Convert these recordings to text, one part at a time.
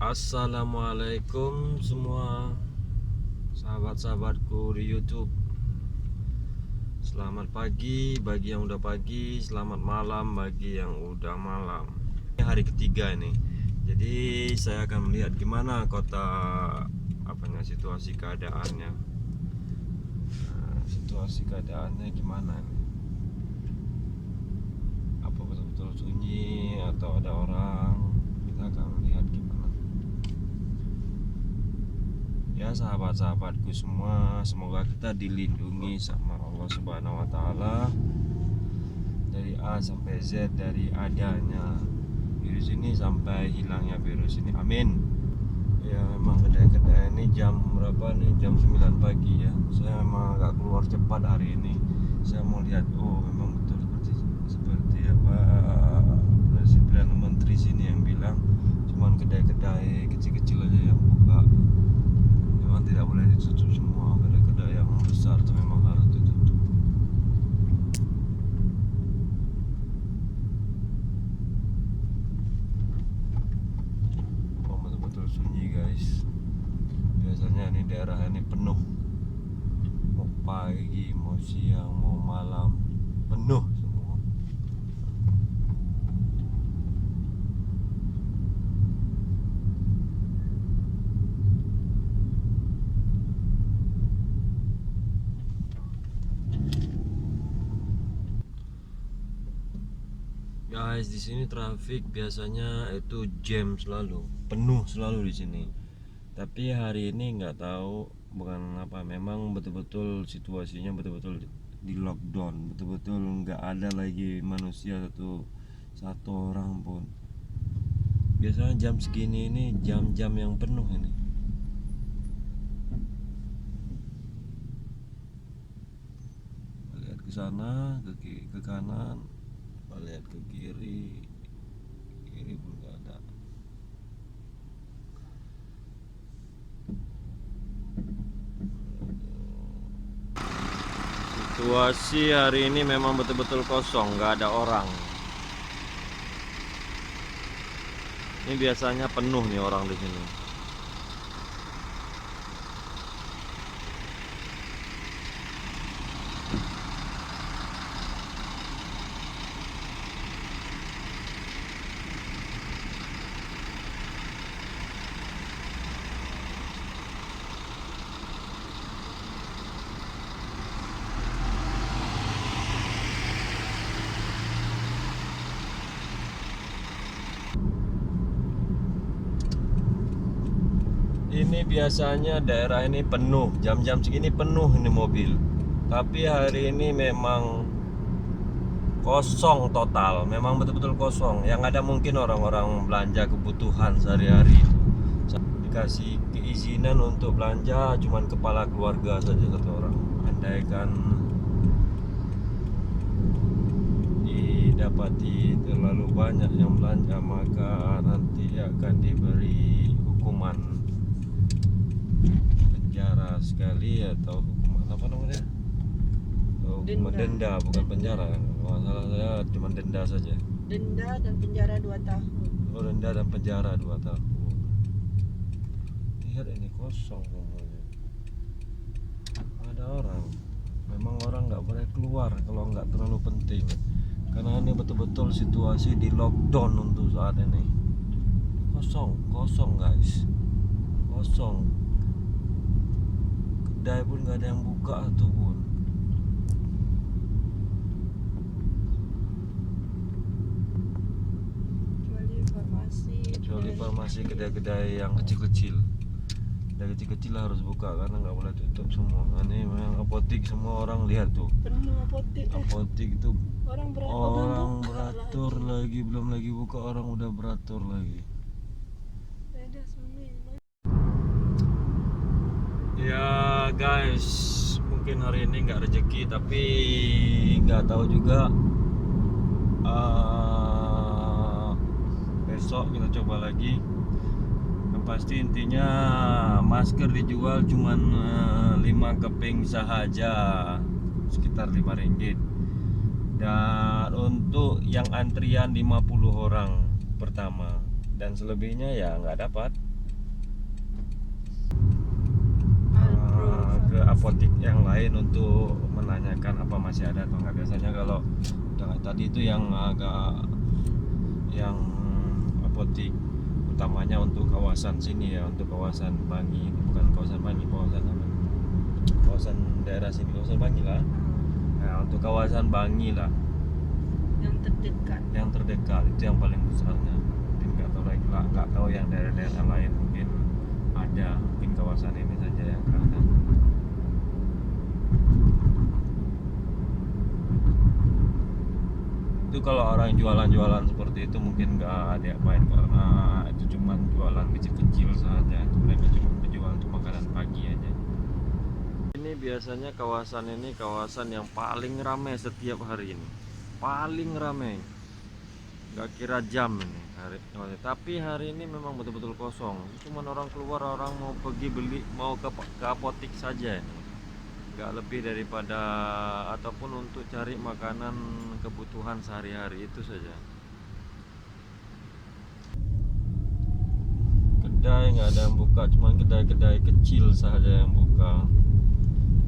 Assalamualaikum semua sahabat-sahabatku di YouTube. Selamat pagi bagi yang udah pagi, selamat malam bagi yang udah malam. Ini hari ketiga ini. Jadi saya akan melihat gimana kota situasi keadaannya. Situasi keadaannya gimana nih? Apa betul-betul sunyi atau ada orang? Kita akan lihat gimana. Ya sahabat-sahabatku semua, semoga kita dilindungi sama Allah Subhanahu wa taala dari A sampai Z, dari adanya virus ini sampai hilangnya virus ini. Amin. Ya memang kedai-kedai ini jam berapa nih? Jam 9 pagi ya. Saya memang agak keluar cepat hari ini. Saya mau lihat, oh memang betul seperti apa Perdana Menteri sini yang bilang cuman kedai-kedai kecil-kecil aja yang buka. Memang tidak boleh ditutup semua, kedai-kedai yang besar itu memang harus ditutup. Oh, betul-betul sunyi guys. Biasanya ini daerah ini penuh, mau pagi, mau siang, mau malam, penuh semua. Guys, di sini traffic biasanya itu jam selalu, penuh selalu di sini. Tapi hari ini nggak tahu, bukan apa, memang betul-betul situasinya betul-betul di lockdown, betul-betul nggak ada lagi manusia satu orang pun. Biasanya jam segini ini jam-jam yang penuh ini. Lihat ke sana, ke kanan, lihat ke kiri pun nggak ada. Situasi hari ini memang betul-betul kosong, nggak ada orang. Ini biasanya penuh nih orang di sini. Ini biasanya daerah ini penuh, jam-jam segini penuh ini mobil. Tapi hari ini memang kosong total, memang betul-betul kosong. Yang ada mungkin orang-orang belanja kebutuhan sehari-hari. Dikasih keizinan untuk belanja cuman kepala keluarga saja satu orang. Andaikan didapati terlalu banyak yang belanja, maka nanti akan diberi hukuman penjara sekali atau hukuman apa namanya? Hukuman denda, bukan penjara. Masalah saya cuma denda saja. Denda dan penjara 2 tahun. Oh, denda dan penjara 2 tahun. Lihat ini kosong semuanya. Ada orang. Memang orang nggak boleh keluar kalau nggak terlalu penting. Karena ini betul-betul situasi di lockdown untuk saat ini. Kosong guys. Kosong. Kedai pun nggak ada yang buka tuh pun. Kecuali farmasi, kedai-kedai yang kecil-kecil. Kedai kecil-kecil harus buka karena nggak boleh tutup semua. Ini memang apotik, semua orang lihat tuh. Penuh apotik. Apotik itu Orang beratur lagi, belum lagi buka orang udah beratur lagi. Ya guys, mungkin hari ini nggak rezeki, tapi nggak tahu juga. Besok kita coba lagi. Yang pasti intinya masker dijual cuman 5 keping sahaja, sekitar 5 ringgit. Dan untuk yang antrian 50 orang pertama, dan selebihnya ya nggak dapat. ke apotik yang lain untuk menanyakan apa masih ada atau enggak. Biasanya kalau tadi itu yang apotik utamanya untuk kawasan sini ya, untuk kawasan Bangi, bukan kawasan Bangi, kawasan apa? Kawasan daerah sini, kawasan Bangi lah. Nah, untuk kawasan Bangi lah yang terdekat itu yang paling besarnya. Mungkin nggak tahu lagi lah, nggak tahu yang daerah-daerah lain mungkin ada, mungkin kawasan ini saja yang ada. Itu kalau orang jualan-jualan seperti itu mungkin nggak ada apain, karena itu cuma jualan kecil-kecil saja. Mereka cuma menjual untuk makanan pagi aja. Ini biasanya kawasan ini kawasan yang paling ramai setiap hari ini, paling ramai, nggak kira jam ini hari. Tapi hari ini memang betul-betul kosong, cuma orang keluar, orang mau pergi beli, mau ke apotik saja ini, nggak lebih daripada, ataupun untuk cari makanan kebutuhan sehari-hari itu saja. Kedai nggak ada yang buka, cuma kedai-kedai kecil saja yang buka.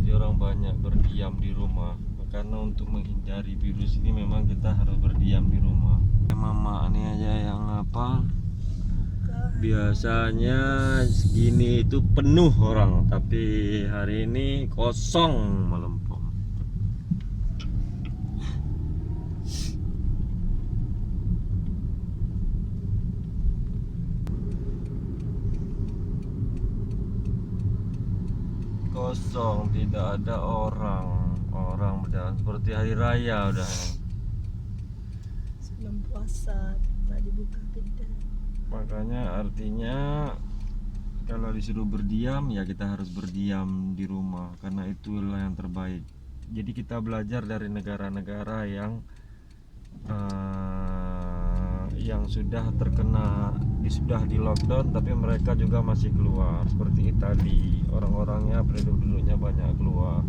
Jadi orang banyak berdiam di rumah, karena untuk menghindari virus ini memang kita harus berdiam di rumah. Mama ini aja yang apa, biasanya segini itu penuh orang, tapi hari ini kosong melempem. Kosong, tidak ada orang berjalan seperti hari raya udah. sebelum puasa tak dibuka kedai. Makanya artinya kalau disuruh berdiam ya kita harus berdiam di rumah, karena itulah yang terbaik. Jadi kita belajar dari negara-negara yang sudah terkena, sudah di lockdown tapi mereka juga masih keluar, seperti Italia. Orang-orangnya, penduduk-penduduknya banyak keluar,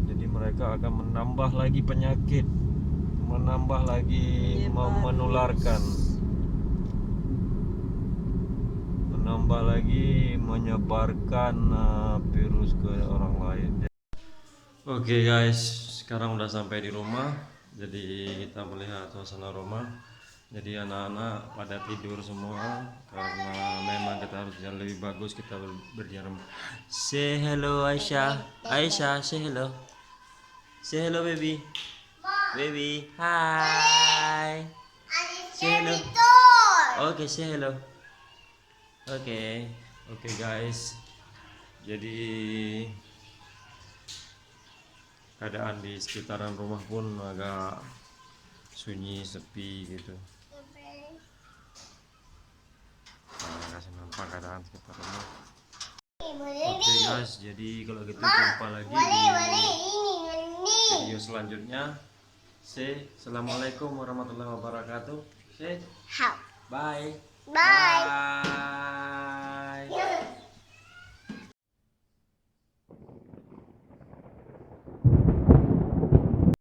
jadi mereka akan menambah lagi penyakit, menambah lagi menularkan, menambah lagi menyebarkan virus ke orang lain. Oke guys, sekarang udah sampai di rumah. Jadi kita melihat suasana rumah. Jadi anak-anak pada tidur semua, karena memang kita harus jalan lebih bagus, kita berdiam. Say hello Aisyah. Aisyah, say hello. Say hello baby. Baby, hi. Say hello. Oke, say hello. Oke guys. Jadi keadaan di sekitaran rumah pun agak sunyi, sepi gitu. Nah, kasih nampak keadaan sekitar rumah. Oke guys, jadi kalau gitu jumpa lagi di video selanjutnya. Say assalamualaikum warahmatullahi wabarakatuh. Say bye. Bye.